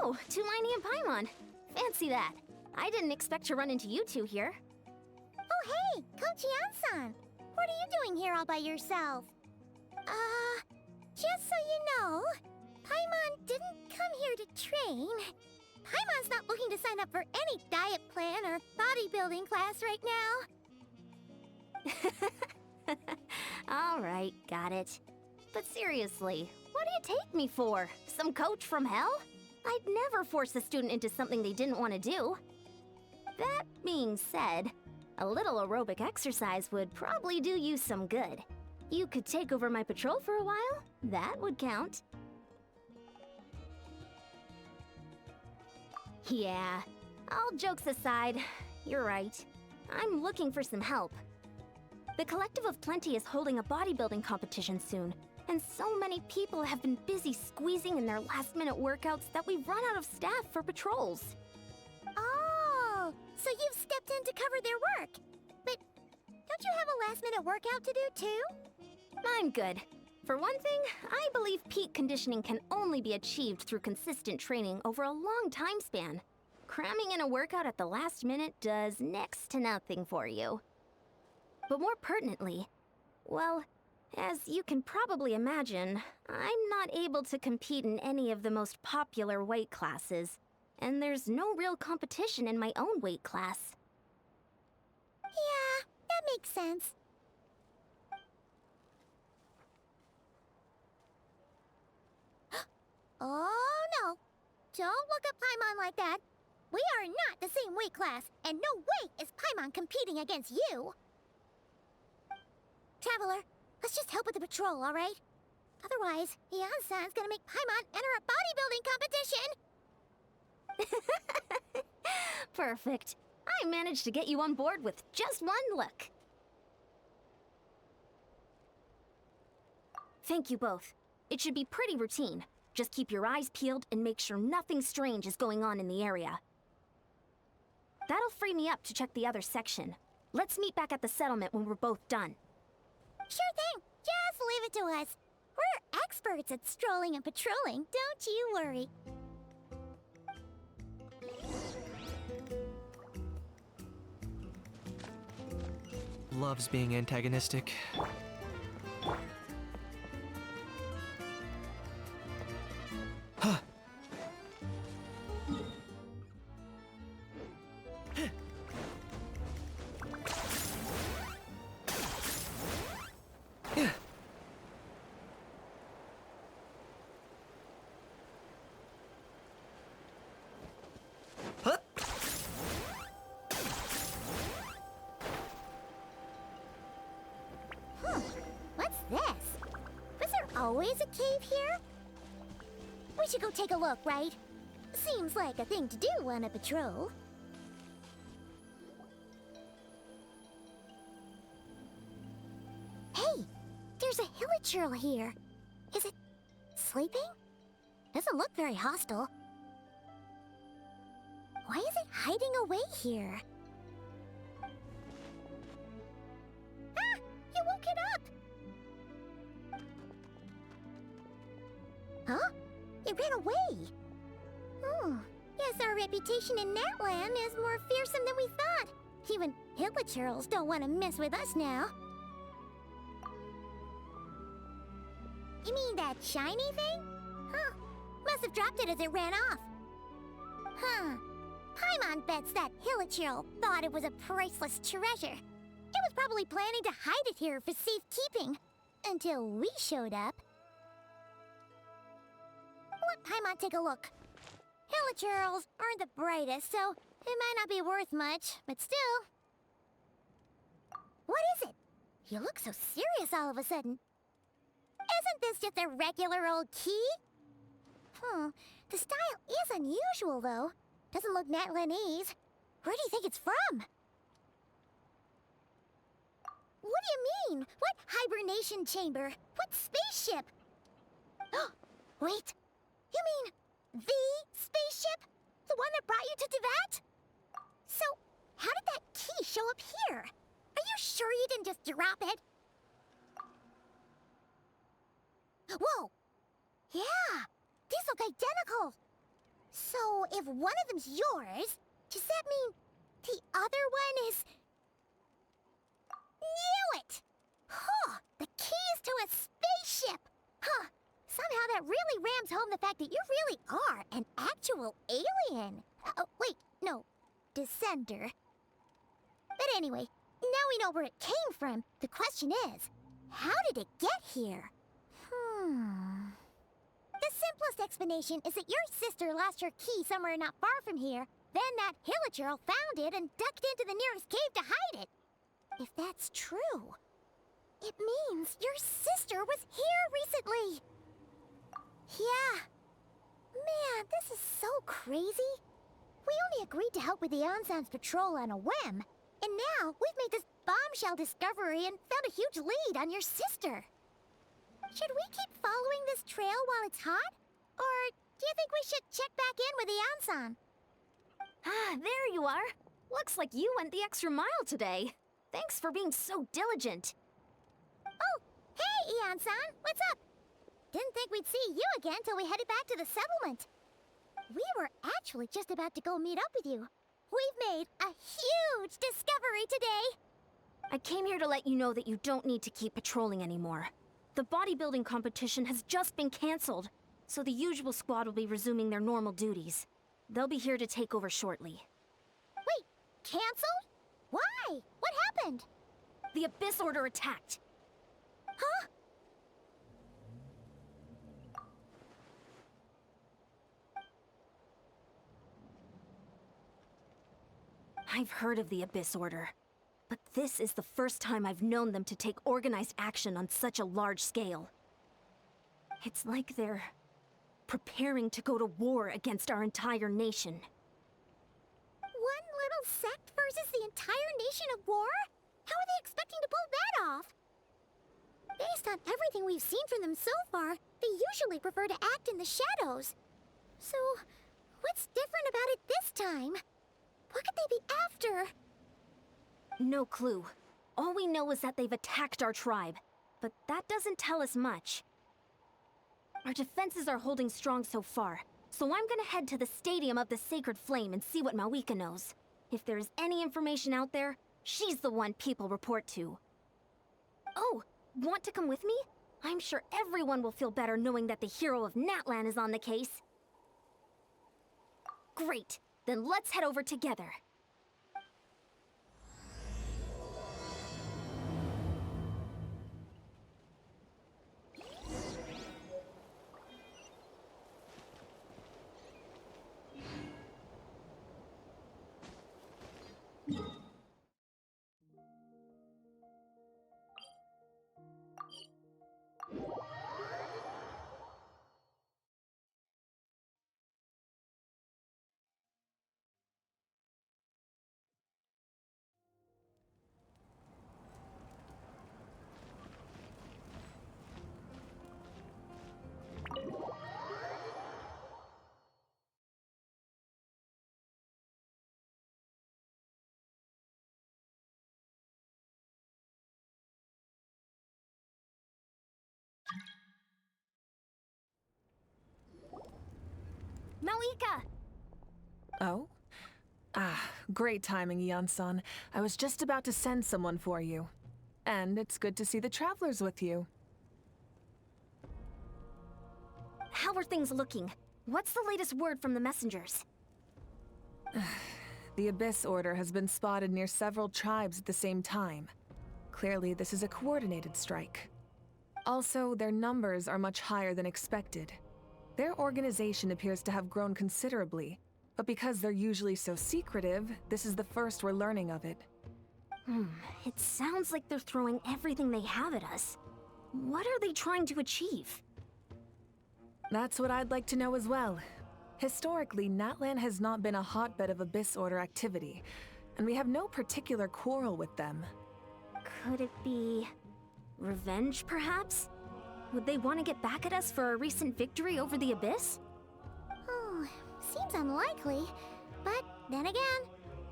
Oh, Tulini and Paimon. Fancy that. I didn't expect to run into you two here. Oh, hey, Coach Yan-san. What are you doing here all by yourself? Just so you know, Paimon didn't come here to train. Paimon's not looking to sign up for any diet plan or bodybuilding class right now. All right, got it. But seriously, what do you take me for? Some coach from hell? I'd never force a student into something they didn't want to do. That being said, a little aerobic exercise would probably do you some good. You could take over my patrol for a while. That would count. Yeah, all jokes aside, you're right. I'm looking for some help. The Collective of Plenty is holding a bodybuilding competition soon, and so many people have been busy squeezing in their last-minute workouts that we've run out of staff for patrols. Oh, so you've stepped in to cover their work. But don't you have a last-minute workout to do too? I'm good. For one thing, I believe peak conditioning can only be achieved through consistent training over a long time span. Cramming in a workout at the last minute does next to nothing for you. But more pertinently, well, as you can probably imagine, I'm not able to compete in any of the most popular weight classes, and there's no real competition in my own weight class. Yeah, that makes sense. Oh no! Don't look at Paimon like that. We are not the same weight class, and no way is Paimon competing against you. Traveler, let's just help with the patrol, all right? Otherwise, Yan-san's gonna make Paimon enter a bodybuilding competition. Perfect. I managed to get you on board with just one look. Thank you both. It should be pretty routine. Just keep your eyes peeled and make sure nothing strange is going on in the area. That'll free me up to check the other section. Let's meet back at the settlement when we're both done. Sure thing. Just leave it to us. We're experts at strolling and patrolling, don't you worry. Loves being antagonistic. Huh. What's this? Was there always a cave here? We should go take a look, right? Seems like a thing to do on a patrol. Hey, there's a hilichurl here. Is it sleeping? Doesn't look very hostile. Why is it hiding away here? Ah! You woke it up! Huh? It ran away! Oh, guess our reputation in Natland is more fearsome than we thought. Even hilichurls don't want to mess with us now. You mean that shiny thing? Huh. Must have dropped it as it ran off. Huh. Paimon bets that hilichurl thought it was a priceless treasure. It was probably planning to hide it here for safekeeping. Until we showed up. Let Paimon take a look. Hilichurls aren't the brightest, so it might not be worth much, but still. What is it? You look so serious all of a sudden. Isn't this just a regular old key? The style is unusual, though. Doesn't look Natlanese. Where do you think it's from? What do you mean? What hibernation chamber? What spaceship? Wait. You mean the spaceship? The one that brought you to Teyvat? So, how did that key show up here? Are you sure you didn't just drop it? Whoa! Yeah! These look identical! So, if one of them's yours, does that mean the other one is... Knew it! Huh! The keys to a spaceship! Huh! Somehow that really rams home the fact that you really are an actual alien. Wait, no. Descender. But anyway, now we know where it came from. The question is, how did it get here? The simplest explanation is that your sister lost her key somewhere not far from here. Then that Hilichurl found it and ducked into the nearest cave to hide it. If that's true, it means your sister was here recently. Yeah. Man, this is so crazy. We only agreed to help with the Ansan's patrol on a whim. And now we've made this bombshell discovery and found a huge lead on your sister. Should we keep following this trail while it's hot? Or do you think we should check back in with the Ansan? Ah, there you are. Looks like you went the extra mile today. Thanks for being so diligent. Oh, hey, Ian-san, what's up? Didn't think we'd see you again till we headed back to the settlement. We were actually just about to go meet up with you. We've made a huge discovery today. I came here to let you know that you don't need to keep patrolling anymore. The bodybuilding competition has just been canceled, so the usual squad will be resuming their normal duties. They'll be here to take over shortly. Wait, canceled? Why? What happened? The Abyss Order attacked. Huh? I've heard of the Abyss Order, but this is the first time I've known them to take organized action on such a large scale. It's like they're preparing to go to war against our entire nation. One little sect versus the entire nation of war? How are they expecting to pull that off? Based on everything we've seen from them so far, they usually prefer to act in the shadows. So, what's different about it this time? What could they be after? No clue. All we know is that they've attacked our tribe, but that doesn't tell us much. Our defenses are holding strong so far, so I'm gonna head to the Stadium of the Sacred Flame and see what Mawika knows. If there's any information out there, she's the one people report to. Oh, want to come with me? I'm sure everyone will feel better knowing that the hero of Natlan is on the case. Great, then let's head over together. Mawika! Oh? Ah, great timing, Ian-san. I was just about to send someone for you. And it's good to see the travelers with you. How are things looking? What's the latest word from the messengers? The Abyss Order has been spotted near several tribes at the same time. Clearly, this is a coordinated strike. Also, their numbers are much higher than expected. Their organization appears to have grown considerably, but because they're usually so secretive, this is the first we're learning of it. It sounds like they're throwing everything they have at us. What are they trying to achieve? That's what I'd like to know as well. Historically, Natlan has not been a hotbed of Abyss Order activity, and we have no particular quarrel with them. Could it be revenge, perhaps? Would they want to get back at us for our recent victory over the Abyss? Oh, seems unlikely. But then again,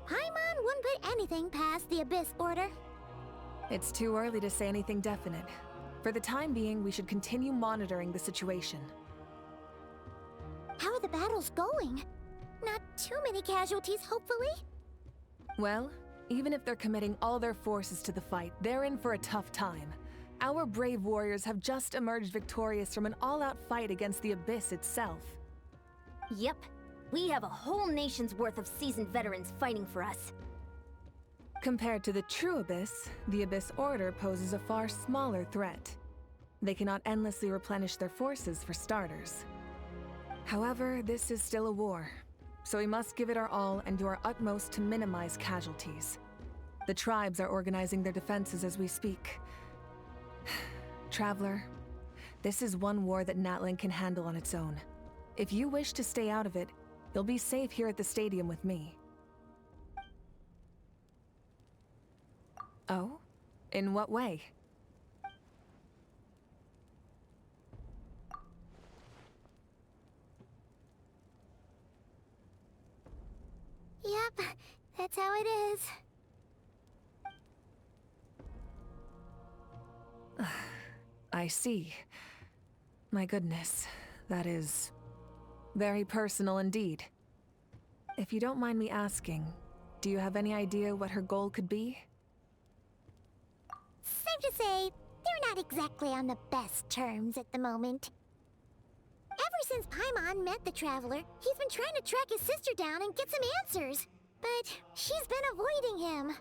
Paimon wouldn't put anything past the Abyss Order. It's too early to say anything definite. For the time being, we should continue monitoring the situation. How are the battles going? Not too many casualties, hopefully. Well, even if they're committing all their forces to the fight, they're in for a tough time. Our brave warriors have just emerged victorious from an all-out fight against the Abyss itself. Yep. We have a whole nation's worth of seasoned veterans fighting for us. Compared to the true Abyss, the Abyss Order poses a far smaller threat. They cannot endlessly replenish their forces, for starters. However, this is still a war, so we must give it our all and do our utmost to minimize casualties. The tribes are organizing their defenses as we speak. Traveler, this is one war that Natlan can handle on its own. If you wish to stay out of it, you'll be safe here at the stadium with me. Oh? In what way? Yep, that's how it is. I see. My goodness, that is very personal indeed. If you don't mind me asking, do you have any idea what her goal could be? Safe to say, they're not exactly on the best terms at the moment. Ever since Paimon met the Traveler, he's been trying to track his sister down and get some answers. But she's been avoiding him.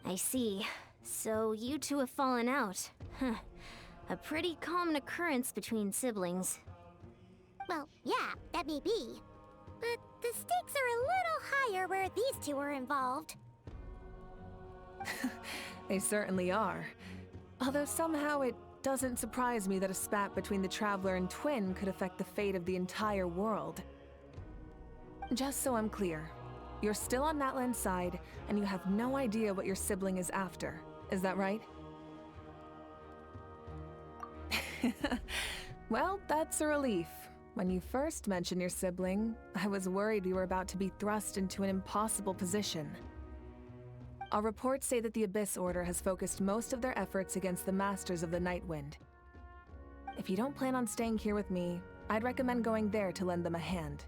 I see. So you two have fallen out. Huh. A pretty common occurrence between siblings. Well, yeah, that may be. But the stakes are a little higher where these two are involved. They certainly are. Although somehow it doesn't surprise me that a spat between the Traveler and Twin could affect the fate of the entire world. Just so I'm clear, you're still on Natlan's side, and you have no idea what your sibling is after. Is that right? Well, that's a relief. When you first mentioned your sibling, I was worried we were about to be thrust into an impossible position. Our reports say that the Abyss Order has focused most of their efforts against the Masters of the Nightwind. If you don't plan on staying here with me, I'd recommend going there to lend them a hand.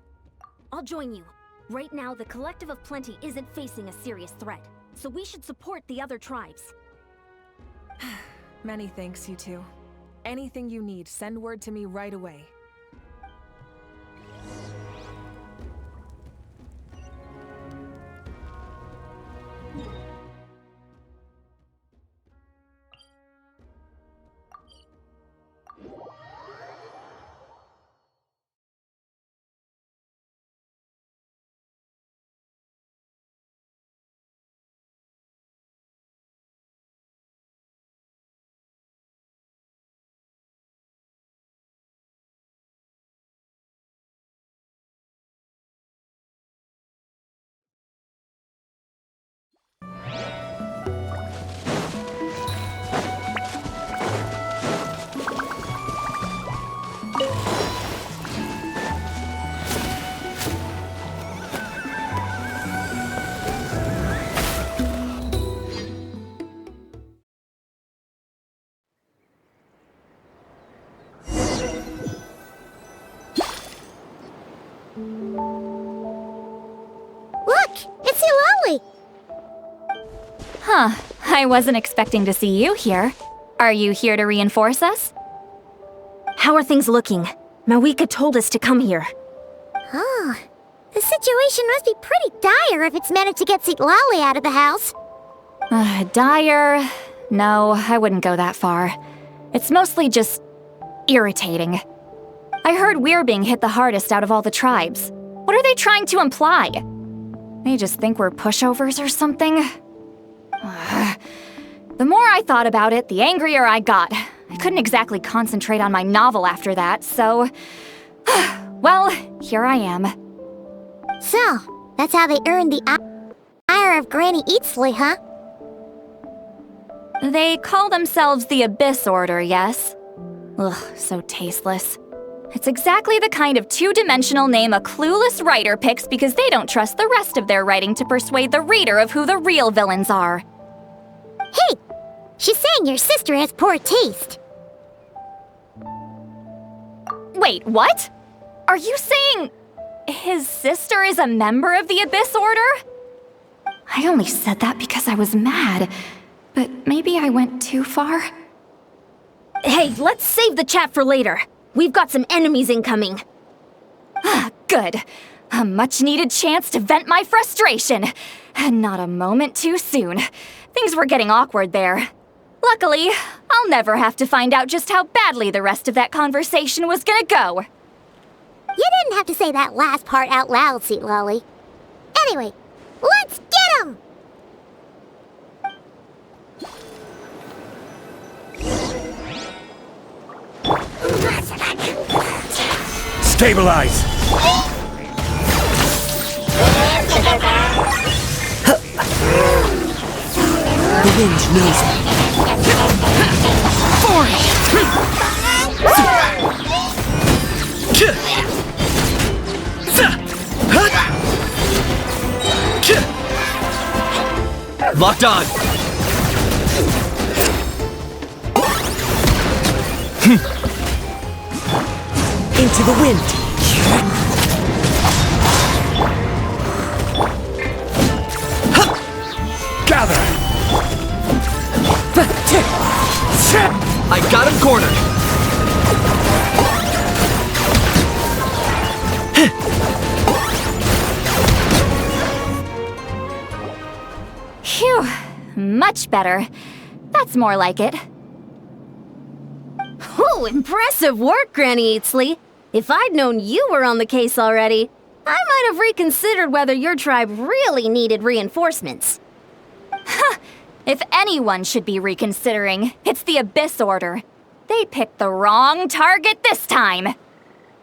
I'll join you. Right now, the Collective of Plenty isn't facing a serious threat, so we should support the other tribes. Many thanks, you two. Anything you need, send word to me right away. Look! It's Eulalie! Huh. I wasn't expecting to see you here. Are you here to reinforce us? How are things looking? Mawika told us to come here. Oh, the situation must be pretty dire if it's managed to get Eulalie out of the house. Dire? No, I wouldn't go that far. It's mostly just irritating. I heard we're being hit the hardest out of all the tribes. What are they trying to imply? They just think we're pushovers or something? The more I thought about it, the angrier I got. I couldn't exactly concentrate on my novel after that, so... well, here I am. So, that's how they earned the ire of Granny Eatsley, huh? They call themselves the Abyss Order, yes? Ugh, so tasteless. It's exactly the kind of two-dimensional name a clueless writer picks because they don't trust the rest of their writing to persuade the reader of who the real villains are. Hey! She's saying your sister has poor taste. Wait, what? Are you saying his sister is a member of the Abyss Order? I only said that because I was mad, but maybe I went too far. Hey, let's save the chat for later. We've got some enemies incoming. Good. A much-needed chance to vent my frustration. Not a moment too soon. Things were getting awkward there. Luckily, I'll never have to find out just how badly the rest of that conversation was gonna go. You didn't have to say that last part out loud, Sweet Lolly. Anyway, let's get him! Stabilize! The wind knows me. Locked on! Into the wind. Gather! I got him cornered. Phew. Much better. That's more like it. Whew, impressive work, Granny Eatsley. If I'd known you were on the case already, I might have reconsidered whether your tribe really needed reinforcements. If anyone should be reconsidering, it's the Abyss Order. They picked the wrong target this time.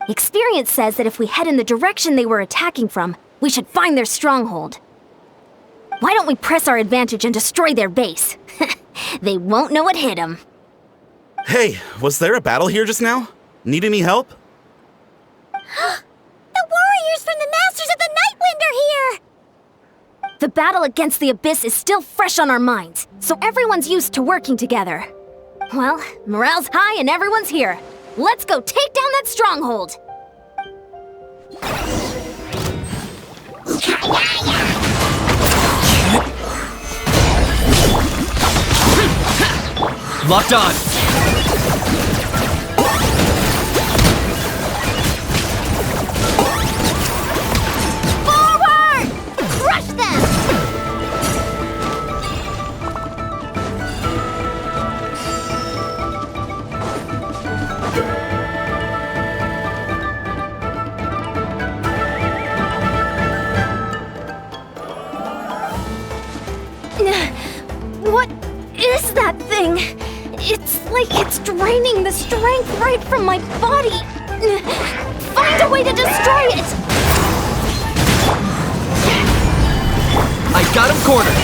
Experience says that if we head in the direction they were attacking from, we should find their stronghold. Why don't we press our advantage and destroy their base? They won't know it hit them. Hey, was there a battle here just now? Need any help? The warriors from the Masters of the Nightwind are here! The battle against the Abyss is still fresh on our minds, so everyone's used to working together. Well, morale's high and everyone's here. Let's go take down that stronghold! Locked on! Forward! Crush them! What is that thing? It's like it's draining the strength right from my body. Find a way to destroy it! I got him cornered.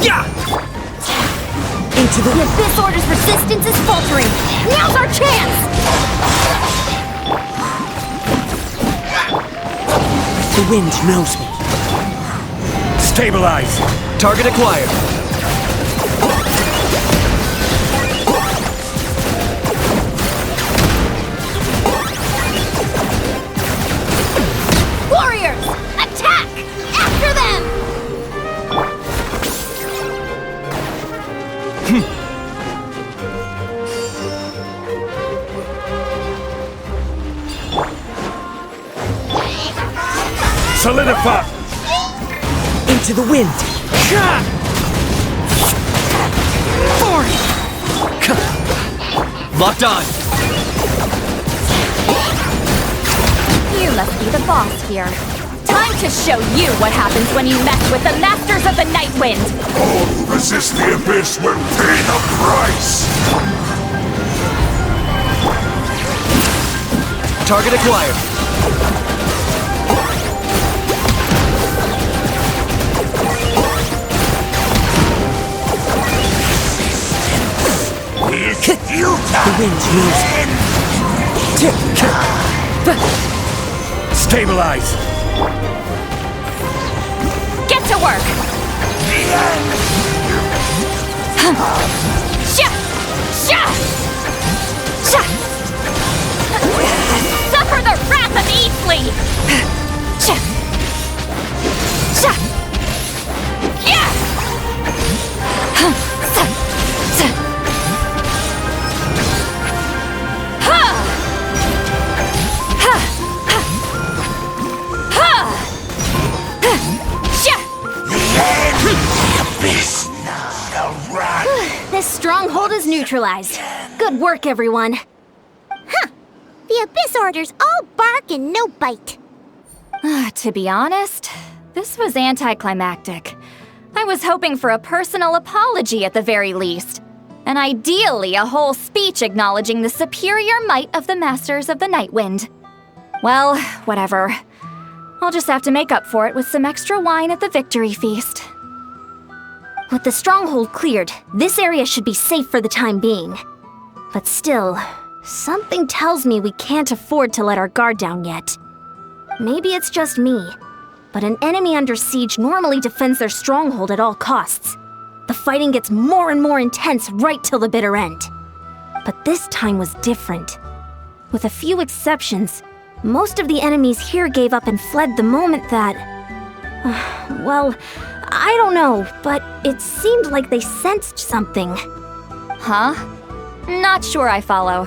Yeah! Into the The Abyss Order's resistance is faltering. Now's our chance! The wind knows me. Stabilize! Target acquired. Warriors! Attack! After them! Solidify! Into the wind. Locked on! You must be the boss here. Time to show you what happens when you mess with the Masters of the Nightwind! All who resist the Abyss will pay the price! Target acquired. You The wind knows me. Stabilize! Get to work! Sha! Sha! Sha! Suffer the wrath of Easley! Sha! Sha! Yeah! Sa! Sa! Ha! Ha! Ha! Ha! Sha! This stronghold is neutralized. Good work, everyone. The Abyss Order's all bark and no bite. To be honest, this was anticlimactic. I was hoping for a personal apology at the very least. And ideally, a whole speech acknowledging the superior might of the Masters of the Nightwind. Well, whatever. I'll just have to make up for it with some extra wine at the victory feast. With the stronghold cleared, this area should be safe for the time being. But still, something tells me we can't afford to let our guard down yet. Maybe it's just me, but an enemy under siege normally defends their stronghold at all costs. The fighting gets more and more intense right till the bitter end. But this time was different. With a few exceptions, most of the enemies here gave up and fled the moment that... well, I don't know, but it seemed like they sensed something. Huh? Not sure I follow.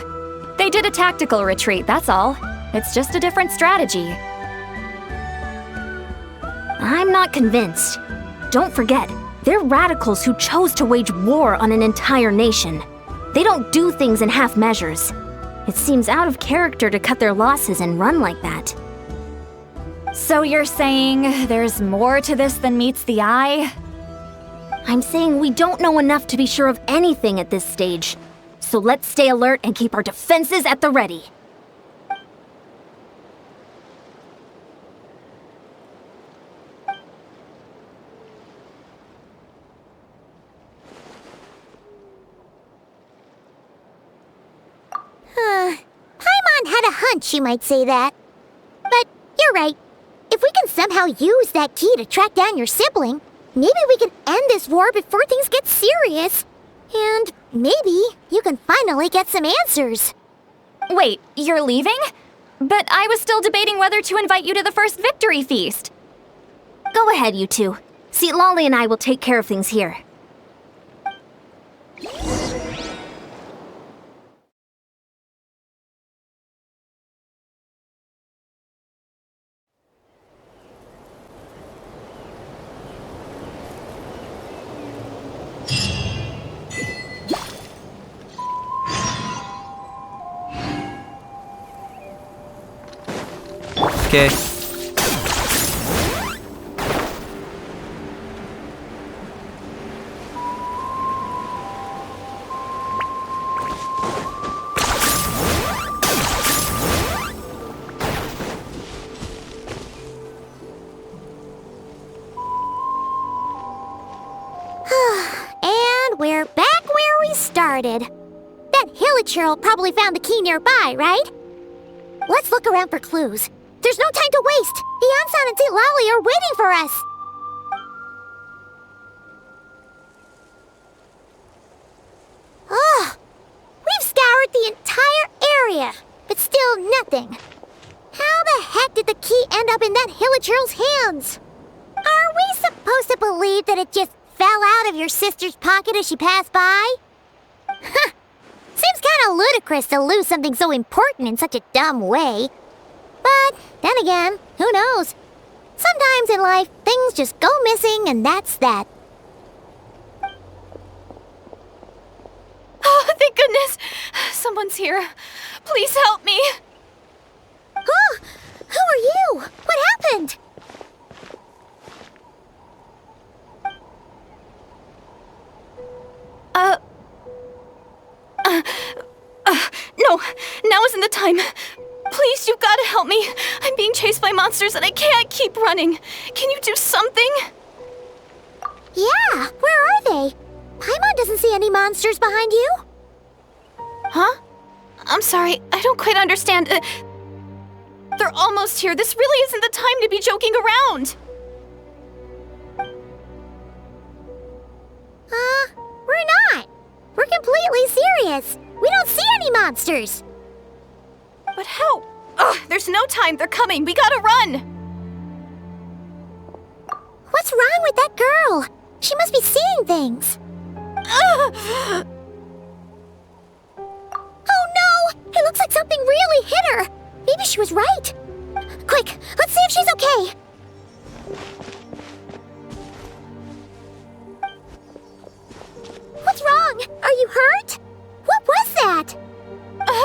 They did a tactical retreat, that's all. It's just a different strategy. I'm not convinced. Don't forget, they're radicals who chose to wage war on an entire nation. They don't do things in half measures. It seems out of character to cut their losses and run like that. So you're saying there's more to this than meets the eye? I'm saying we don't know enough to be sure of anything at this stage. So let's stay alert and keep our defenses at the ready. Paimon had a hunch you might say that. But you're right. If we can somehow use that key to track down your sibling, maybe we can end this war before things get serious. And maybe you can finally get some answers. Wait, you're leaving? But I was still debating whether to invite you to the first victory feast. Go ahead, you two. See, Lolly and I will take care of things here. Okay. And we're back where we started. That Hilichurl probably found the key nearby, right? Let's look around for clues. There's no time to waste. The Ansan and St. Lolly are waiting for us. Ugh! We've scoured the entire area, but still nothing. How the heck did the key end up in that Hilichurl's hands? Are we supposed to believe that it just fell out of your sister's pocket as she passed by? Huh! Seems kinda ludicrous to lose something so important in such a dumb way. But then again, who knows? Sometimes in life, things just go missing and that's that. Oh, thank goodness! Someone's here. Please help me! Oh, who are you? What happened? No, now isn't the time. Please, you've got to help me. I'm being chased by monsters and I can't keep running. Can you do something? Yeah, where are they? Paimon doesn't see any monsters behind you. Huh? I'm sorry, I don't quite understand. They're almost here. This really isn't the time to be joking around. monsters! But how? Ugh, there's no time. They're coming. We gotta run! What's wrong with that girl? She must be seeing things. Ugh. Oh no! It looks like something really hit her! Maybe she was right. Quick, let's see if she's okay. What's wrong? Are you hurt? What was that?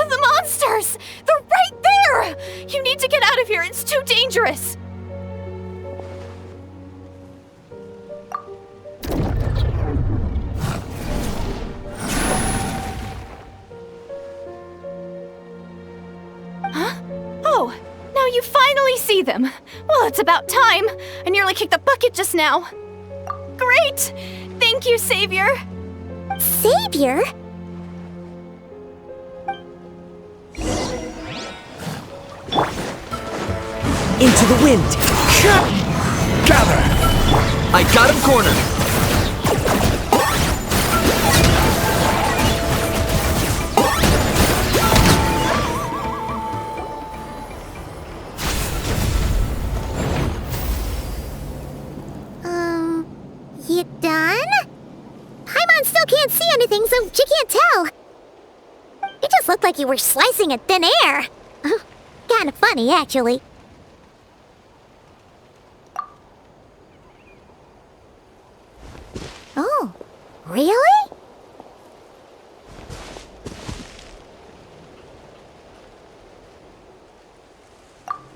The monsters! They're right there! You need to get out of here. It's too dangerous. Huh? Oh, now you finally see them. Well, it's about time. I nearly kicked the bucket just now. Great! Thank you, Savior. Savior? Into the wind. Gather! I got him cornered. You done? Paimon still can't see anything, so she can't tell. It just looked like you were slicing at thin air. Kinda funny, actually. Oh, really?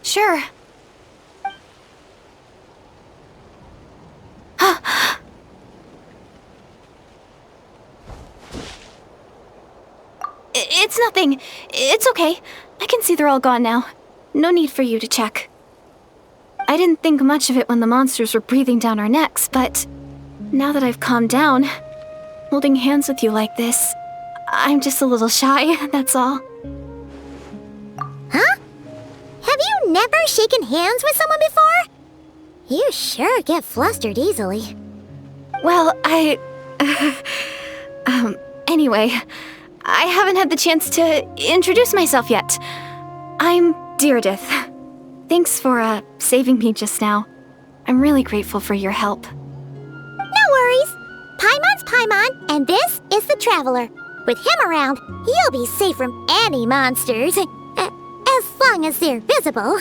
Sure. It's nothing. It's okay. I can see they're all gone now. No need for you to check. I didn't think much of it when the monsters were breathing down our necks, but now that I've calmed down, holding hands with you like this, I'm just a little shy, that's all. Huh? Have you never shaken hands with someone before? You sure get flustered easily. Well, anyway, I haven't had the chance to introduce myself yet. I'm Deirdith. Thanks for, saving me just now. I'm really grateful for your help. No worries. Paimon's Paimon, and this is the Traveler. With him around, you'll be safe from any monsters. As long as they're visible.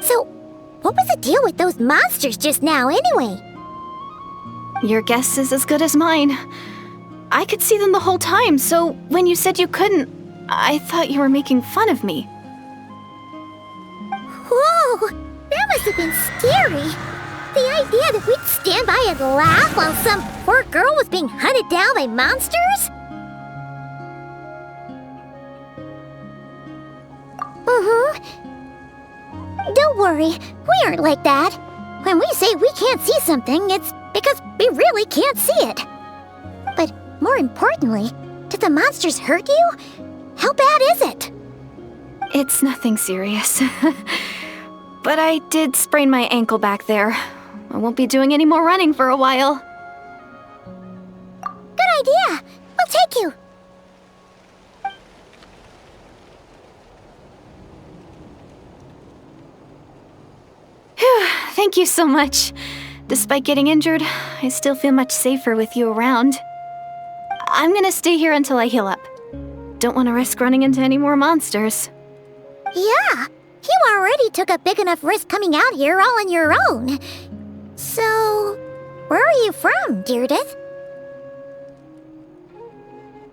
So, what was the deal with those monsters just now, anyway? Your guess is as good as mine. I could see them the whole time, so when you said you couldn't, I thought you were making fun of me. Whoa! That must have been scary. The idea that we'd stand by and laugh while some poor girl was being hunted down by monsters? Don't worry, we aren't like that. When we say we can't see something, it's because we really can't see it. But more importantly, did the monsters hurt you? How bad is it? It's nothing serious. But I did sprain my ankle back there. I won't be doing any more running for a while. Good idea. We'll take you. Phew, thank you so much. Despite getting injured, I still feel much safer with you around. I'm gonna stay here until I heal up. Don't want to risk running into any more monsters. Yeah, you already took a big enough risk coming out here all on your own. So, where are you from, Deirdith?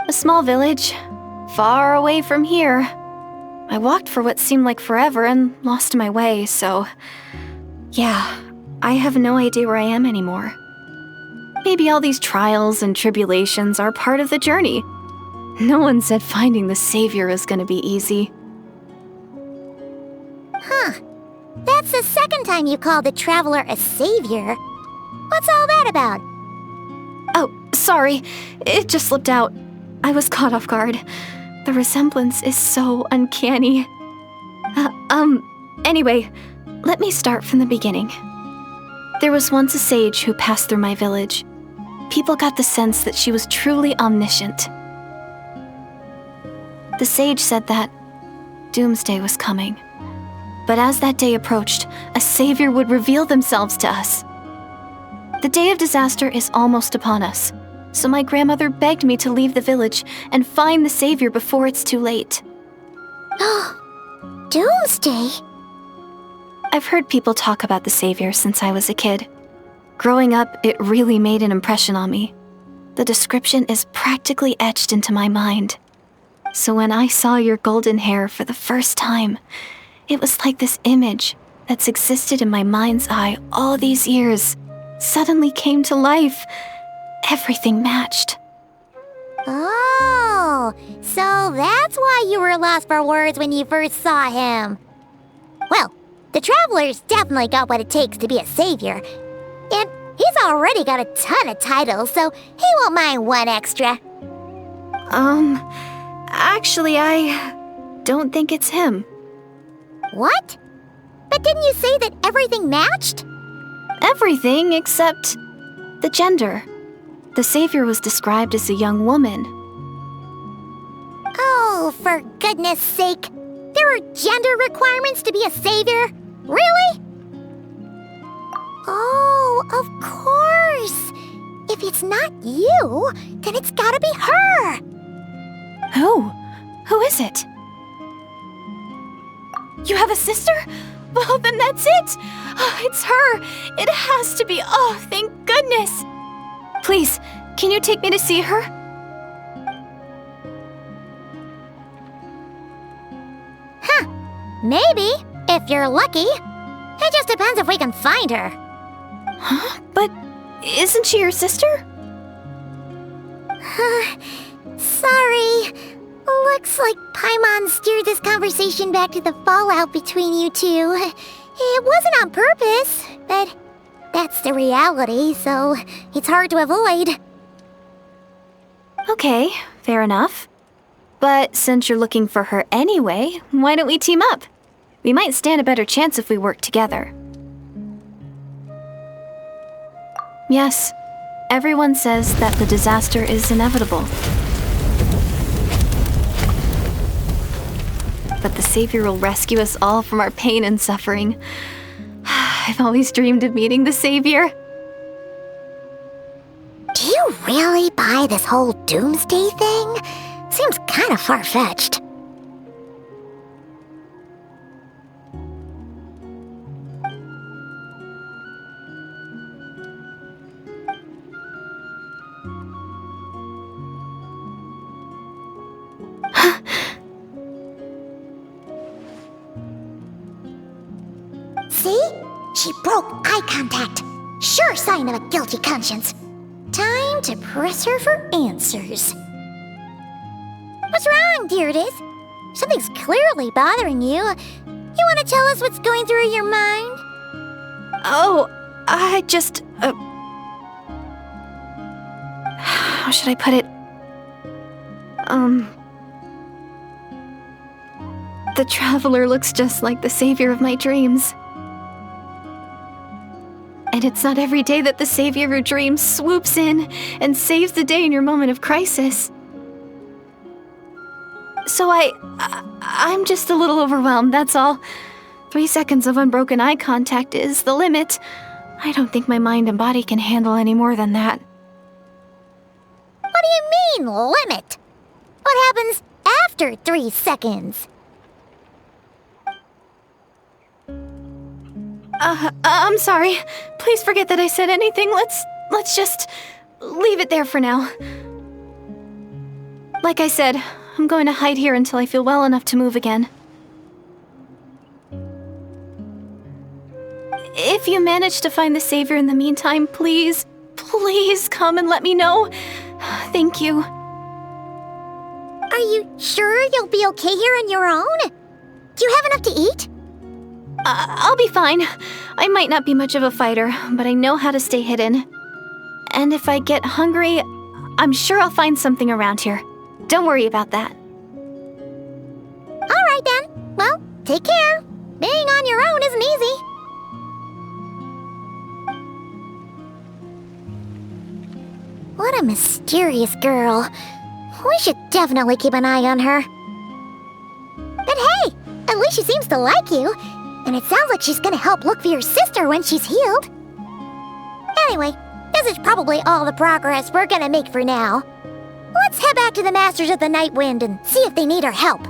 A small village, far away from here. I walked for what seemed like forever and lost my way, so... yeah, I have no idea where I am anymore. Maybe all these trials and tribulations are part of the journey. No one said finding the Savior is gonna be easy. Huh. That's the second time you called the Traveler a savior. What's all that about? Oh, sorry. It just slipped out. I was caught off guard. The resemblance is so uncanny. Anyway, let me start from the beginning. There was once a sage who passed through my village. People got the sense that she was truly omniscient. The sage said that doomsday was coming. But as that day approached, a savior would reveal themselves to us. The day of disaster is almost upon us, so my grandmother begged me to leave the village and find the savior before it's too late. Doomsday? I've heard people talk about the savior since I was a kid. Growing up, it really made an impression on me. The description is practically etched into my mind. So when I saw your golden hair for the first time, it was like this image that's existed in my mind's eye all these years suddenly came to life. Everything matched. Oh, so that's why you were lost for words when you first saw him. Well, the Traveler's definitely got what it takes to be a savior. And he's already got a ton of titles, so he won't mind one extra. Actually, I don't think it's him. What? But didn't you say that everything matched? Everything except the gender. The savior was described as a young woman. Oh, for goodness sake. There are gender requirements to be a savior? Really? Oh, of course. If it's not you, then it's gotta be her. Who? Who is it? You have a sister? Well, then that's it! Oh, it's her! It has to be! Oh, thank goodness! Please, can you take me to see her? Huh. Maybe, if you're lucky. It just depends if we can find her. Huh? But isn't she your sister? Sorry. Looks like Paimon steered this conversation back to the fallout between you two. It wasn't on purpose, but that's the reality, so it's hard to avoid. Okay, fair enough. But since you're looking for her anyway, why don't we team up? We might stand a better chance if we work together. Yes, everyone says that the disaster is inevitable. But the savior will rescue us all from our pain and suffering. I've always dreamed of meeting the savior. Do you really buy this whole doomsday thing? Seems kind of far-fetched. See? She broke eye contact. Sure sign of a guilty conscience. Time to press her for answers. What's wrong, Deirdre? Something's clearly bothering you. You want to tell us what's going through your mind? Oh, I just... how should I put it? The Traveler looks just like the savior of my dreams. And it's not every day that the savior of your dreams swoops in and saves the day in your moment of crisis. So I'm just a little overwhelmed, that's all. 3 seconds of unbroken eye contact is the limit. I don't think my mind and body can handle any more than that. What do you mean, limit? What happens after 3 seconds? I'm sorry. Please forget that I said anything. Let's just leave it there for now. Like I said, I'm going to hide here until I feel well enough to move again. If you manage to find the savior in the meantime, please come and let me know. Thank you. Are you sure you'll be okay here on your own? Do you have enough to eat? I'll be fine. I might not be much of a fighter, but I know how to stay hidden. And if I get hungry, I'm sure I'll find something around here. Don't worry about that. All right then. Well, take care. Being on your own isn't easy. What a mysterious girl. We should definitely keep an eye on her. At least she seems to like you. And it sounds like she's gonna help look for your sister when she's healed. Anyway, this is probably all the progress we're gonna make for now. Let's head back to the Masters of the Night Wind and see if they need our help.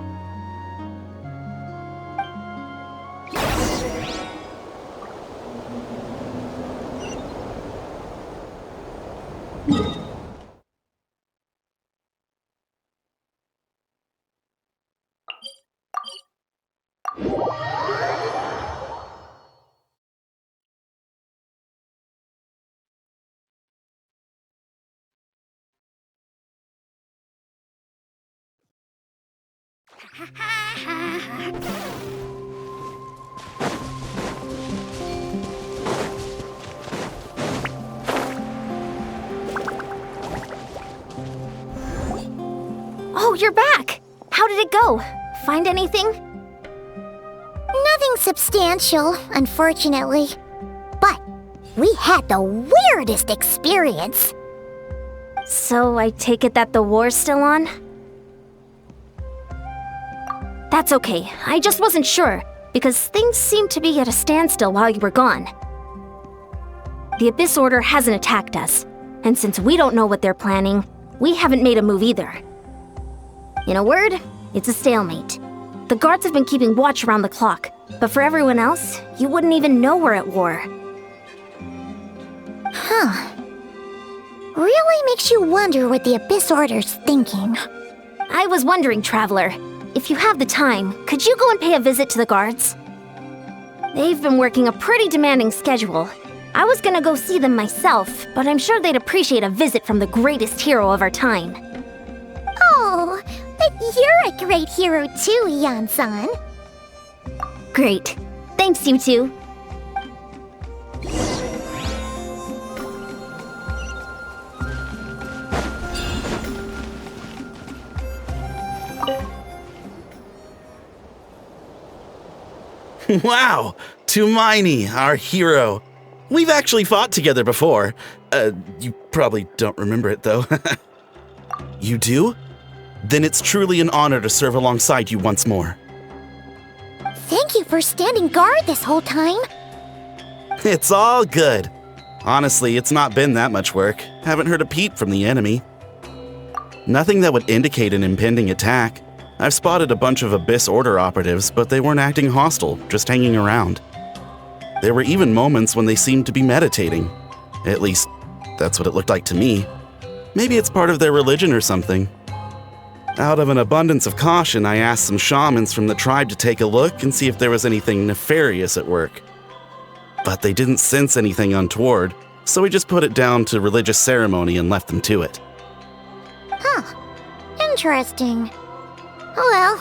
Oh, you're back! How did it go? Find anything? Nothing substantial, unfortunately. But we had the weirdest experience. So I take it that the war's still on? That's okay. I just wasn't sure, because things seemed to be at a standstill while you were gone. The Abyss Order hasn't attacked us, and since we don't know what they're planning, we haven't made a move either. In a word, it's a stalemate. The guards have been keeping watch around the clock, but for everyone else, you wouldn't even know we're at war. Huh. Really makes you wonder what the Abyss Order's thinking. I was wondering, Traveler, if you have the time, could you go and pay a visit to the guards? They've been working a pretty demanding schedule. I was gonna go see them myself, but I'm sure they'd appreciate a visit from the greatest hero of our time. Oh, but you're a great hero too, Yan-san. Great. Thanks, you two. Wow! Tumaini, our hero. We've actually fought together before. You probably don't remember it, though. You do? Then it's truly an honor to serve alongside you once more. Thank you for standing guard this whole time. It's all good. Honestly, it's not been that much work. Haven't heard a peep from the enemy. Nothing that would indicate an impending attack. I've spotted a bunch of Abyss Order operatives, but they weren't acting hostile, just hanging around. There were even moments when they seemed to be meditating. At least, that's what it looked like to me. Maybe it's part of their religion or something. Out of an abundance of caution, I asked some shamans from the tribe to take a look and see if there was anything nefarious at work. But they didn't sense anything untoward, so we just put it down to religious ceremony and left them to it. Huh. Interesting. Oh well,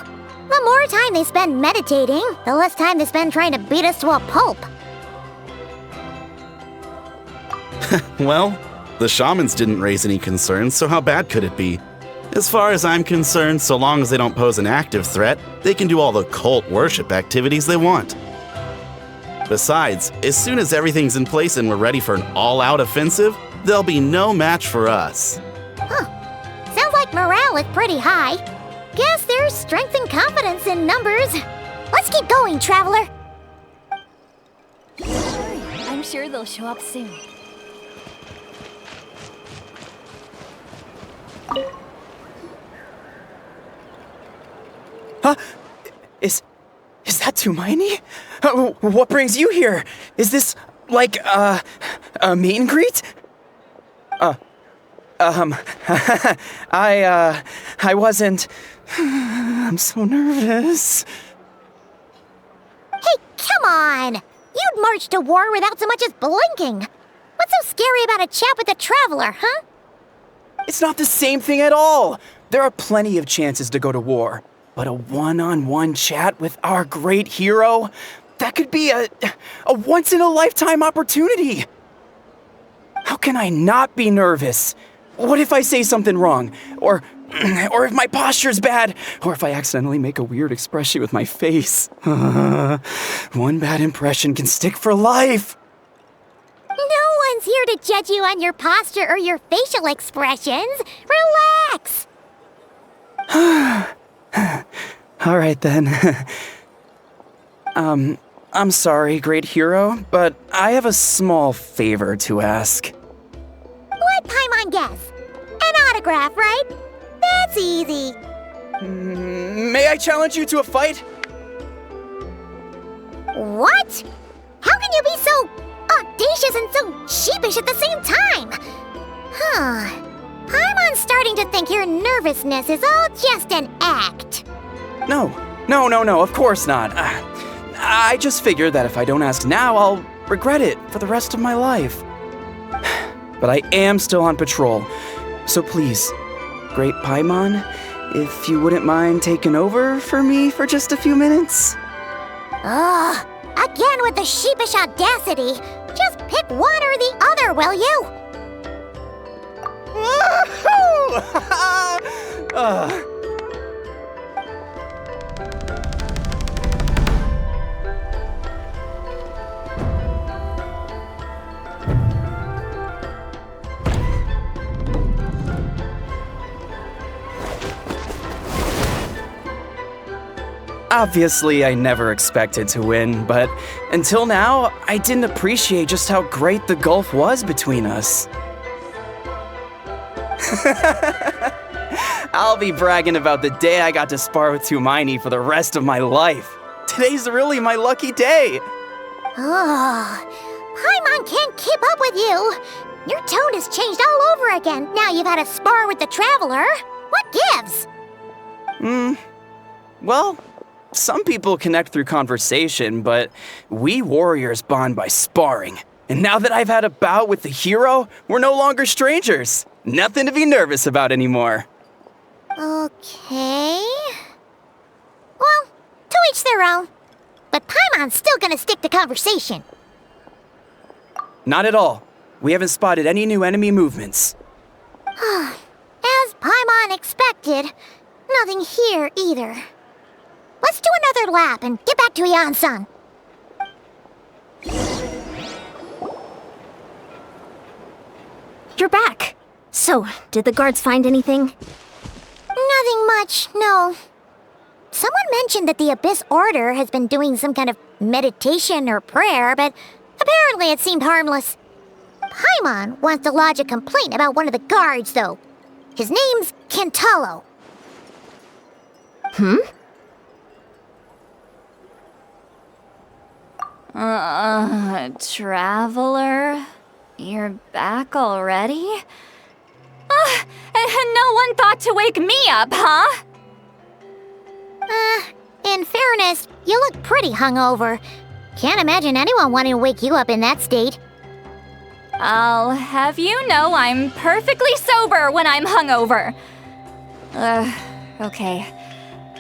the more time they spend meditating, the less time they spend trying to beat us to a pulp. Well, the shamans didn't raise any concerns, so how bad could it be? As far as I'm concerned, so long as they don't pose an active threat, they can do all the cult worship activities they want. Besides, as soon as everything's in place and we're ready for an all-out offensive, there'll be no match for us. Huh. Sounds like morale is pretty high. Guess there's strength and confidence in numbers. Let's keep going, Traveler. I'm sure they'll show up soon. Huh? Is that Tumaini? What brings you here? Is this, like, a meet and greet? I wasn't... I'm so nervous. Hey, come on! You'd march to war without so much as blinking. What's so scary about a chat with a Traveler, huh? It's not the same thing at all. There are plenty of chances to go to war. But a one-on-one chat with our great hero? That could be a once-in-a-lifetime opportunity. How can I not be nervous? What if I say something wrong? Or if my posture's bad? Or if I accidentally make a weird expression with my face? One bad impression can stick for life. No one's here to judge you on your posture or your facial expressions. Relax! All right then. I'm sorry, great hero, but I have a small favor to ask. What Paimon guess? An autograph, right? That's easy. May I challenge you to a fight? What? How can you be so audacious and so sheepish at the same time? Huh. Paimon's starting to think your nervousness is all just an act. No, of course not. I just figured that if I don't ask now, I'll regret it for the rest of my life. But I am still on patrol, so please, Great Paimon, if you wouldn't mind taking over for me for just a few minutes? Ugh, again with the sheepish audacity. Just pick one or the other, will you? Woohoo! Obviously, I never expected to win, but until now, I didn't appreciate just how great the gulf was between us. I'll be bragging about the day I got to spar with Tumaini for the rest of my life. Today's really my lucky day. Oh, Paimon can't keep up with you. Your tone has changed all over again. Now you've had a spar with the Traveler. What gives? Well, some people connect through conversation, but we warriors bond by sparring. And now that I've had a bout with the hero, we're no longer strangers. Nothing to be nervous about anymore. Okay. Well, to each their own. But Paimon's still gonna stick to conversation. Not at all. We haven't spotted any new enemy movements. As Paimon expected, nothing here either. Let's do another lap and get back to Yan-san. You're back. So, did the guards find anything? Nothing much, no. Someone mentioned that the Abyss Order has been doing some kind of meditation or prayer, but apparently it seemed harmless. Paimon wants to lodge a complaint about one of the guards, though. His name's Kentaro. Traveler? You're back already? And no one thought to wake me up, huh? In fairness, you look pretty hungover. Can't imagine anyone wanting to wake you up in that state. I'll have you know I'm perfectly sober when I'm hungover. Okay.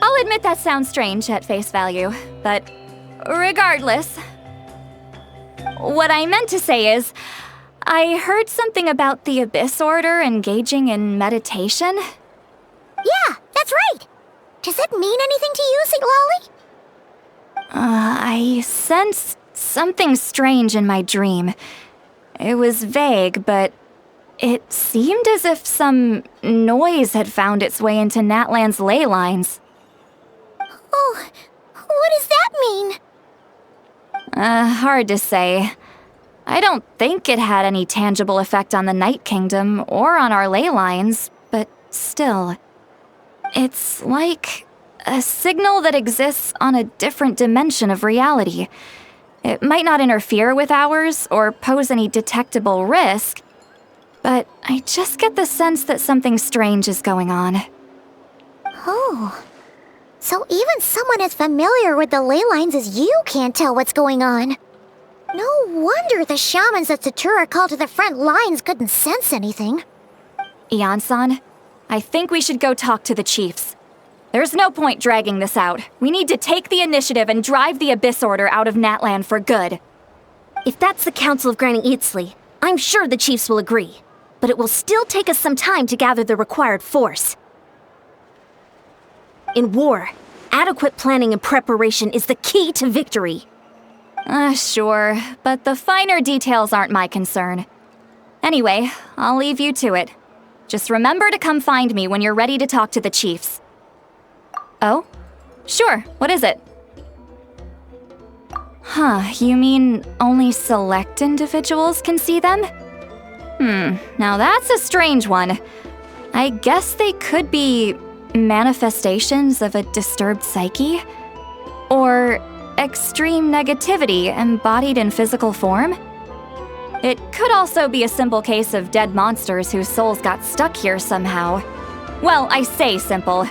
I'll admit that sounds strange at face value, but regardless. What I meant to say is, I heard something about the Abyss Order engaging in meditation. Yeah, that's right. Does that mean anything to you, St. Lolly? I sensed something strange in my dream. It was vague, but it seemed as if some noise had found its way into Natlan's ley lines. Oh, what does that mean? Hard to say. I don't think it had any tangible effect on the Night Kingdom or on our ley lines, but still. It's like a signal that exists on a different dimension of reality. It might not interfere with ours or pose any detectable risk, but I just get the sense that something strange is going on. Oh. So even someone as familiar with the ley lines as you can't tell what's going on. No wonder the shamans that Satura called to the front lines couldn't sense anything. Yan-san, I think we should go talk to the chiefs. There's no point dragging this out. We need to take the initiative and drive the Abyss Order out of Natlan for good. If that's the Council of Granny Eatsley, I'm sure the chiefs will agree. But it will still take us some time to gather the required force. In war, adequate planning and preparation is the key to victory. Sure, but the finer details aren't my concern. Anyway, I'll leave you to it. Just remember to come find me when you're ready to talk to the chiefs. Oh? Sure, what is it? Huh, you mean only select individuals can see them? Now that's a strange one. I guess they could be manifestations of a disturbed psyche? Or extreme negativity embodied in physical form? It could also be a simple case of dead monsters whose souls got stuck here somehow. Well, I say simple.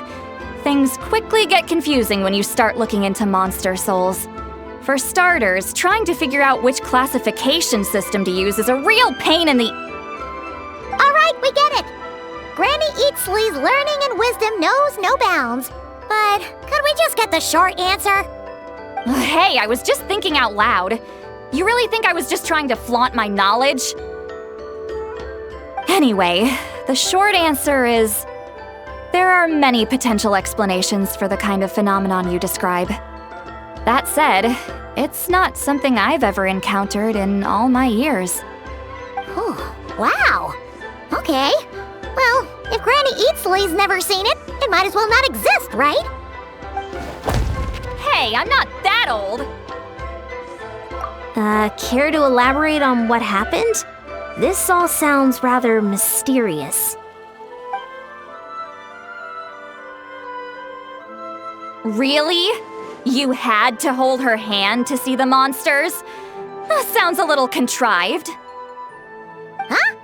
Things quickly get confusing when you start looking into monster souls. For starters, trying to figure out which classification system to use is a real pain in the... Alright, we get it! Granny Eatsley's learning and wisdom knows no bounds. But could we just get the short answer? Hey, I was just thinking out loud. You really think I was just trying to flaunt my knowledge? Anyway, the short answer is... there are many potential explanations for the kind of phenomenon you describe. That said, it's not something I've ever encountered in all my years. Wow. Okay. Well, if Granny Eatsley's never seen it, it might as well not exist, right? Hey, I'm not that old! Care to elaborate on what happened? This all sounds rather mysterious. Really? You had to hold her hand to see the monsters? That sounds a little contrived. Huh?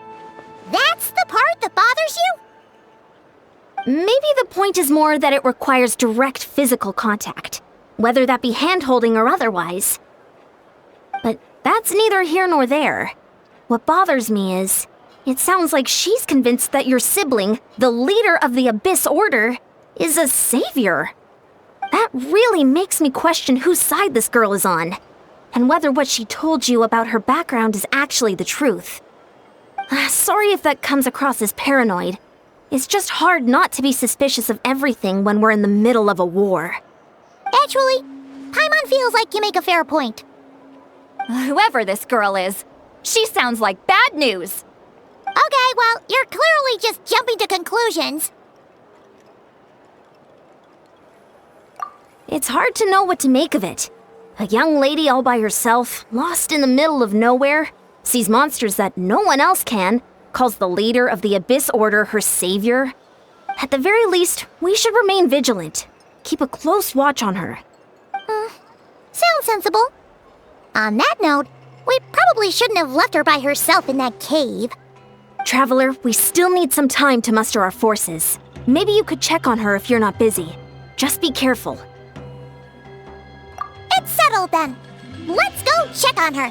That's the part that bothers you? Maybe the point is more that it requires direct physical contact, whether that be hand-holding or otherwise. But that's neither here nor there. What bothers me is, it sounds like she's convinced that your sibling, the leader of the Abyss Order, is a savior. That really makes me question whose side this girl is on, and whether what she told you about her background is actually the truth. Sorry if that comes across as paranoid. It's just hard not to be suspicious of everything when we're in the middle of a war. Actually, Paimon feels like you make a fair point. Whoever this girl is, she sounds like bad news. Okay, well, you're clearly just jumping to conclusions. It's hard to know what to make of it. A young lady all by herself, lost in the middle of nowhere, sees monsters that no one else can, calls the leader of the Abyss Order her savior. At the very least, we should remain vigilant. Keep a close watch on her. Sounds sensible. On that note, we probably shouldn't have left her by herself in that cave. Traveler, we still need some time to muster our forces. Maybe you could check on her if you're not busy. Just be careful. It's settled then. Let's go check on her.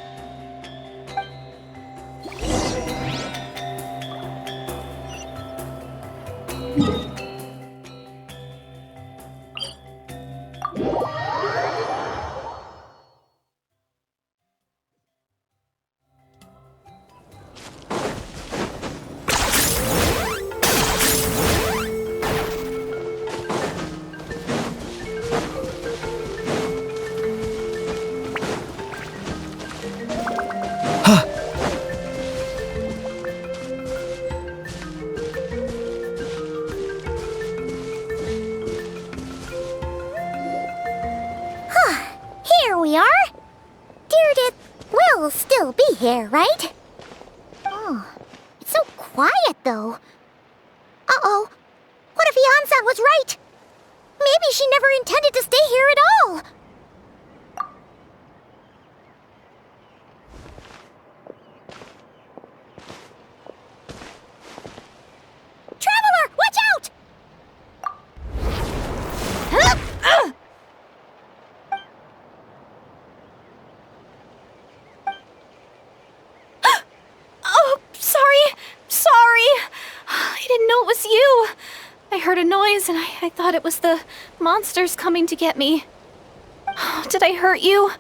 Here we are. Deirdre will still be here, right? Oh, it's so quiet though. Uh-oh. What if Yansan was right? Maybe she never intended to stay here at all. Traveler, watch out! Oh, sorry. I didn't know it was you. I heard a noise and I thought it was the monsters coming to get me. Oh, did I hurt you?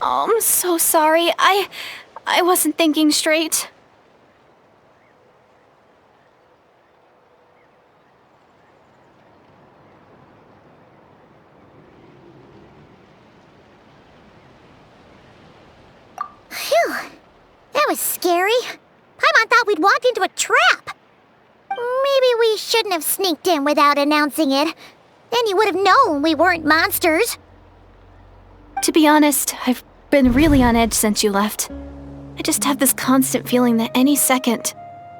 Oh, I'm so sorry. I wasn't thinking straight. Phew. That was scary. Paimon thought we'd walked into a trap. Maybe we shouldn't have sneaked in without announcing it. Then you would have known we weren't monsters. To be honest, I've been really on edge since you left. I just have this constant feeling that any second,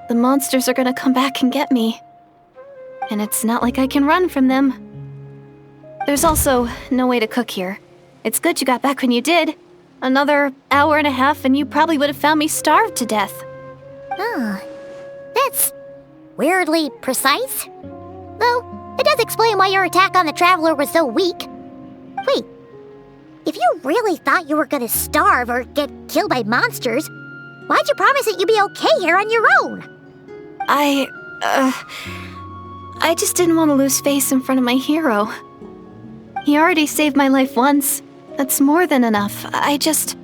the monsters are gonna come back and get me. And it's not like I can run from them. There's also no way to cook here. It's good you got back when you did. Another hour and a half and you probably would have found me starved to death. Oh, that's weirdly precise. Though, it does explain why your attack on the Traveler was so weak. Wait, if you really thought you were gonna starve or get killed by monsters, why'd you promise that you'd be okay here on your own? I just didn't want to lose face in front of my hero. He already saved my life once. That's more than enough. I just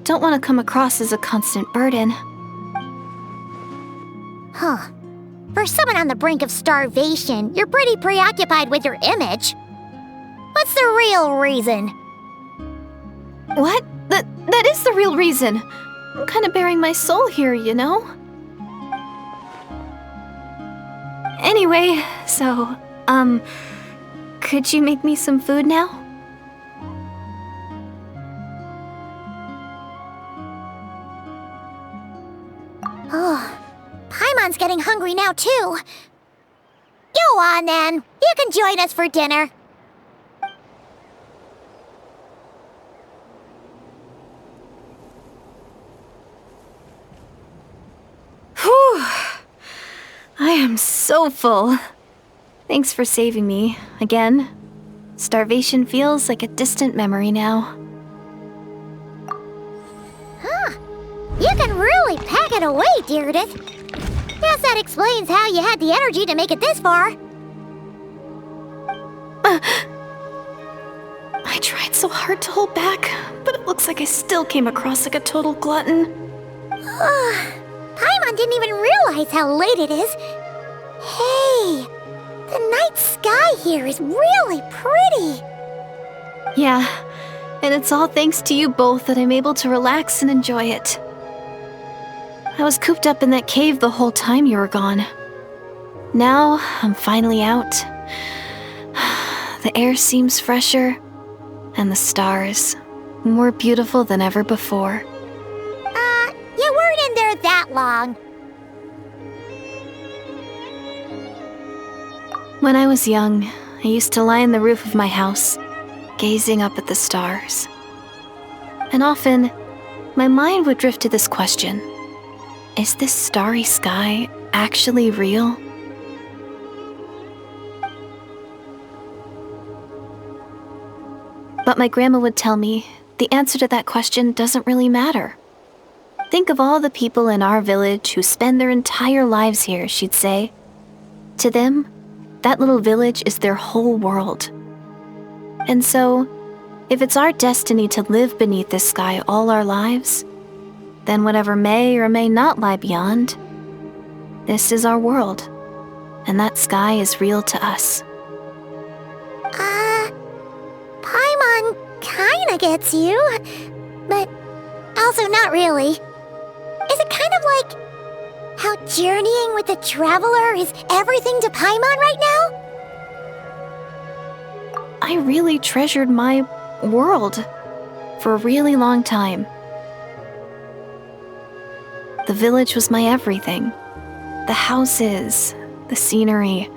don't want to come across as a constant burden. Huh. For someone on the brink of starvation, you're pretty preoccupied with your image. What's the real reason? What? That is the real reason. I'm kind of bearing my soul here, you know? Anyway, so, could you make me some food now? Oh, Paimon's getting hungry now, too. Go on, then. You can join us for dinner. Whew. I am so full. Thanks for saving me, again. Starvation feels like a distant memory now. Huh. You can really pack it away, Deirdith. Guess that explains how you had the energy to make it this far. I tried so hard to hold back, but it looks like I still came across like a total glutton. Paimon didn't even realize how late it is. Hey, the night sky here is really pretty. Yeah, and it's all thanks to you both that I'm able to relax and enjoy it. I was cooped up in that cave the whole time you were gone. Now, I'm finally out. The air seems fresher, and the stars more beautiful than ever before. You weren't in there that long. When I was young, I used to lie on the roof of my house, gazing up at the stars. And often, my mind would drift to this question. Is this starry sky actually real? But my grandma would tell me the answer to that question doesn't really matter. Think of all the people in our village who spend their entire lives here, she'd say. To them, that little village is their whole world. And so, if it's our destiny to live beneath this sky all our lives, then whatever may or may not lie beyond, this is our world, and that sky is real to us. Paimon kinda gets you, but also not really. Is it kind of like how journeying with the Traveler is everything to Paimon right now? I really treasured my world for a really long time. The village was my everything. The houses, the scenery,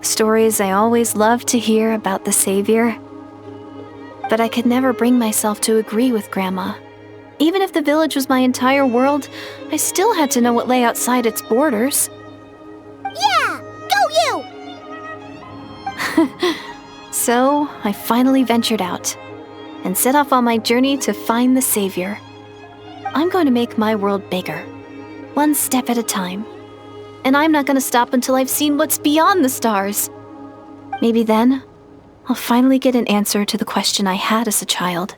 stories I always loved to hear about the Savior. But I could never bring myself to agree with Grandma. Even if the village was my entire world, I still had to know what lay outside its borders. Yeah! Go you! So, I finally ventured out and set off on my journey to find the Savior. I'm going to make my world bigger, one step at a time. And I'm not going to stop until I've seen what's beyond the stars. Maybe then, I'll finally get an answer to the question I had as a child.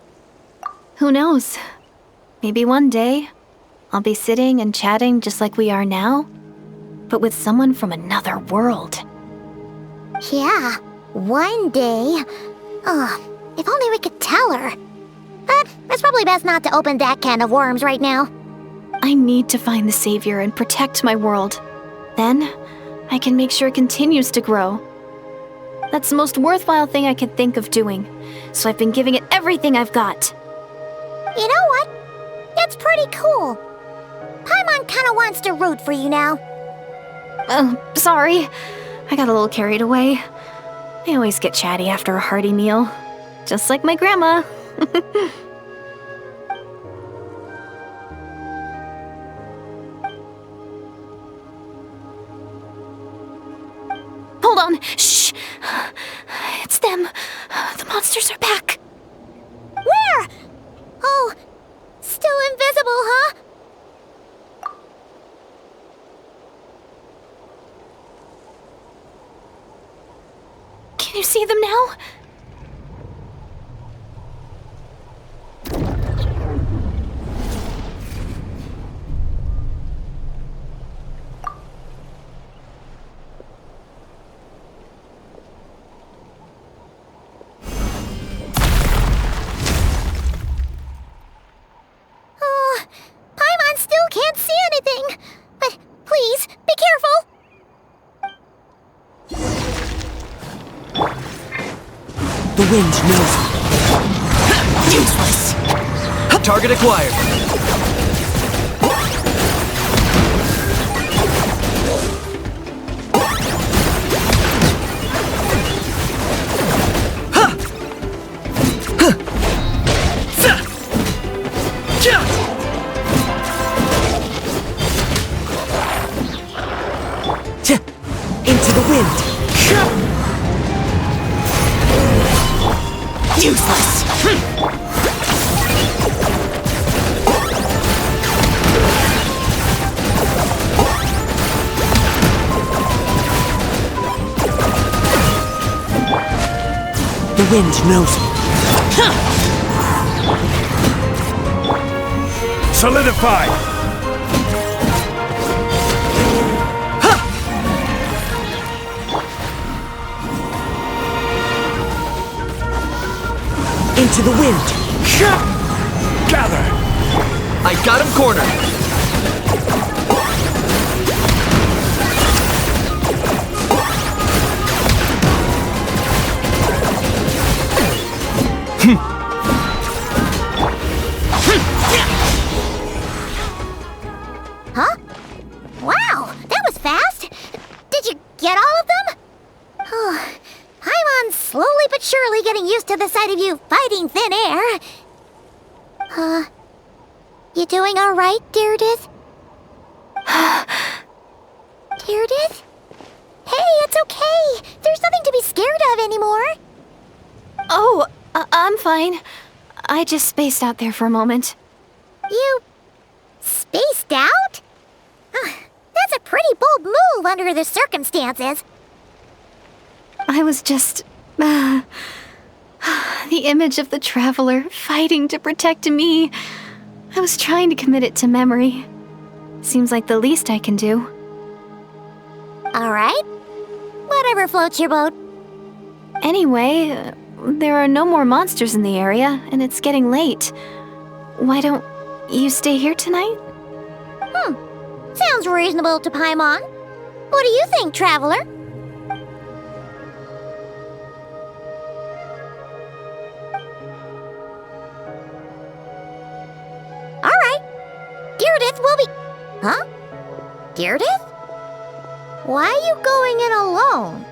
Who knows? Maybe one day, I'll be sitting and chatting just like we are now, but with someone from another world. Yeah, one day. Oh, if only we could tell her. But it's probably best not to open that can of worms right now. I need to find the Savior and protect my world. Then, I can make sure it continues to grow. That's the most worthwhile thing I could think of doing, so I've been giving it everything I've got. You know what? That's pretty cool. Paimon kinda wants to root for you now. Oh, sorry. I got a little carried away. I always get chatty after a hearty meal. Just like my grandma. Hold on. Shh. It's them. The monsters are back. Where? Oh, still invisible, huh? Can you see them now? Oh, Paimon still can't see anything. But please, be careful. The wind knows me. Useless. Target acquired. Into the wind. Useless! The wind knows me. Solidified! Into the wind. Gather! I got him cornered. Huh? Wow, that was fast. Did you get all of them? Oh, Paimon's slowly but surely getting used to the sight of you fighting thin air. You doing all right, Deirdith? Deirdith? Hey, it's okay. There's nothing to be scared of anymore. Oh, I'm fine. I just spaced out there for a moment. You spaced out? That's a pretty bold move under the circumstances. I was just... the image of the Traveler fighting to protect me. I was trying to commit it to memory. Seems like the least I can do. All right. Whatever floats your boat. Anyway, there are no more monsters in the area, and it's getting late. Why don't you stay here tonight? Sounds reasonable to Paimon. What do you think, Traveler? All right. Deirdith will be... Huh? Deirdith? Why are you going in alone?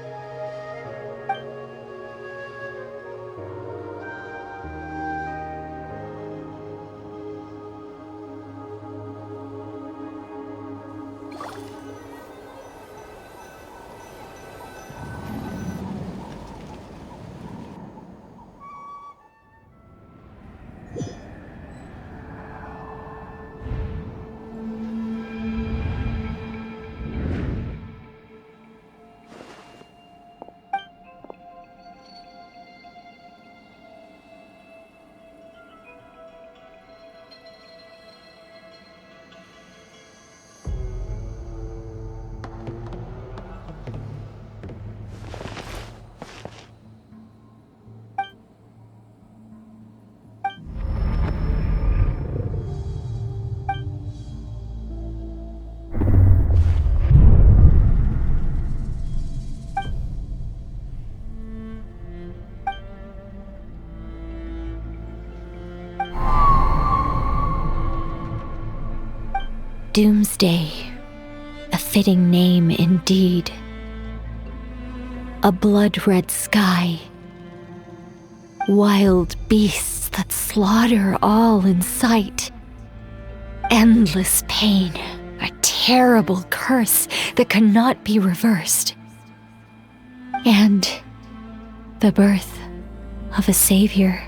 Doomsday. A fitting name indeed. A blood-red sky. Wild beasts that slaughter all in sight. Endless pain. A terrible curse that cannot be reversed. And the birth of a savior.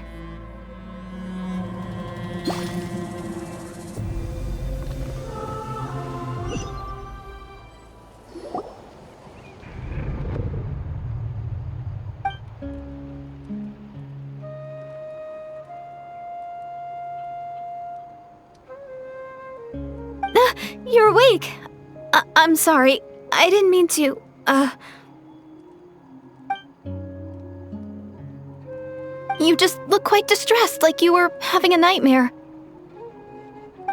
You're awake. I'm sorry. I didn't mean to, You just look quite distressed, like you were having a nightmare.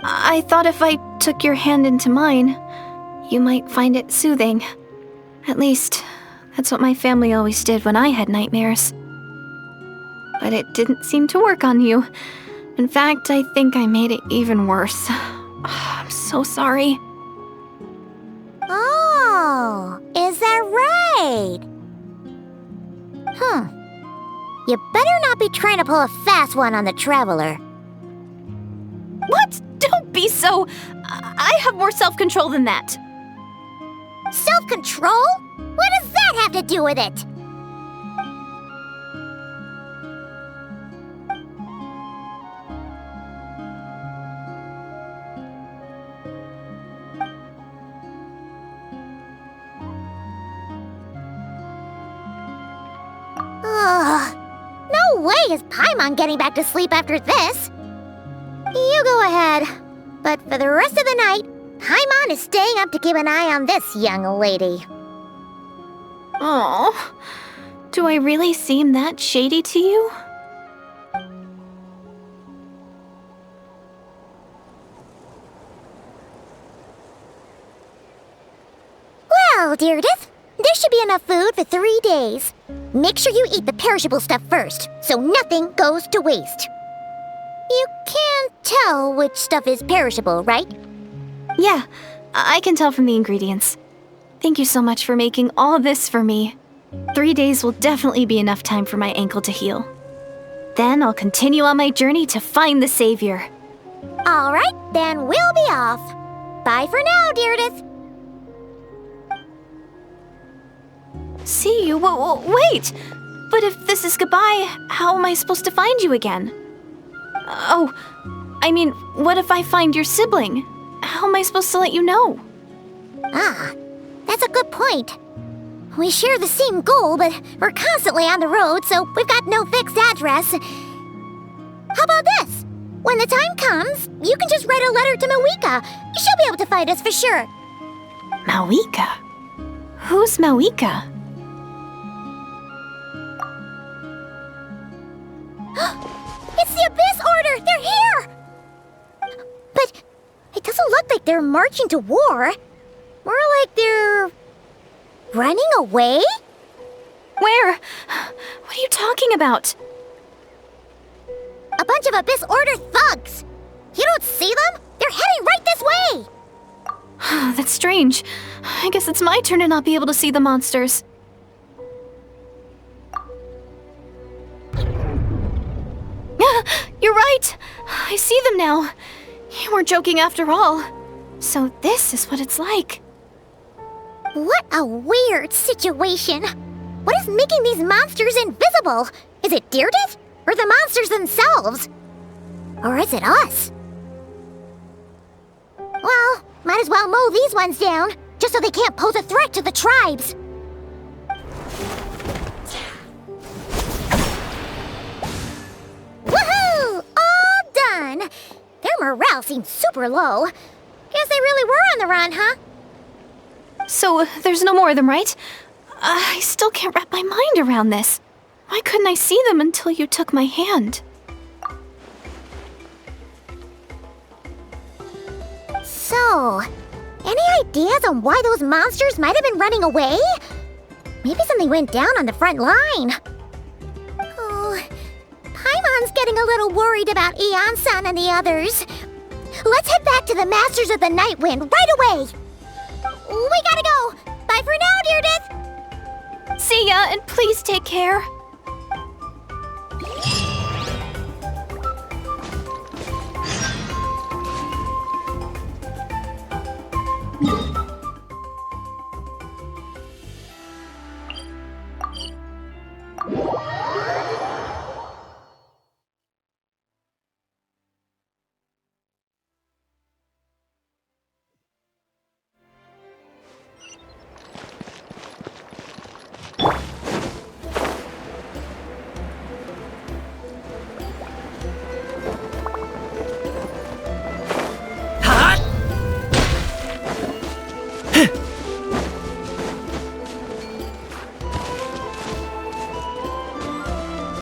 I thought if I took your hand into mine, you might find it soothing. At least, that's what my family always did when I had nightmares. But it didn't seem to work on you. In fact, I think I made it even worse. I'm so sorry. Oh, is that right? You better not be trying to pull a fast one on the Traveler. What? Don't be so... I have more self-control than that. Self-control? What does that have to do with it? No way is Paimon getting back to sleep after this. You go ahead. But for the rest of the night, Paimon is staying up to keep an eye on this young lady. Oh, do I really seem that shady to you? Well, Deirdre, there should be enough food for 3 days. Make sure you eat the perishable stuff first, so nothing goes to waste. You can't tell which stuff is perishable, right? Yeah, I can tell from the ingredients. Thank you so much for making all this for me. 3 days will definitely be enough time for my ankle to heal. Then I'll continue on my journey to find the savior. All right, then we'll be off. Bye for now, Deirdre. See you? Wait! But if this is goodbye, how am I supposed to find you again? Oh, I mean, what if I find your sibling? How am I supposed to let you know? Ah, that's a good point. We share the same goal, but we're constantly on the road, so we've got no fixed address. How about this? When the time comes, you can just write a letter to Mawika. She'll be able to find us for sure. Mawika? Who's Mawika? It's the Abyss Order! They're here! But it doesn't look like they're marching to war. More like they're... running away? Where? What are you talking about? A bunch of Abyss Order thugs! You don't see them? They're heading right this way! That's strange. I guess it's my turn to not be able to see the monsters. You're right! I see them now. You weren't joking after all. So this is what it's like. What a weird situation. What is making these monsters invisible? Is it Deirdre? Or the monsters themselves? Or is it us? Well, might as well mow these ones down, just so they can't pose a threat to the tribes. Woohoo! All done! Their morale seems super low. Guess they really were on the run, huh? So, there's no more of them, right? I still can't wrap my mind around this. Why couldn't I see them until you took my hand? So, any ideas on why those monsters might have been running away? Maybe something went down on the front line. Oh, Paimon's getting a little worried about Eon-san and the others. Let's head back to the Masters of the Night Wind right away! We gotta go! Bye for now, Deirdre! See ya, and please take care.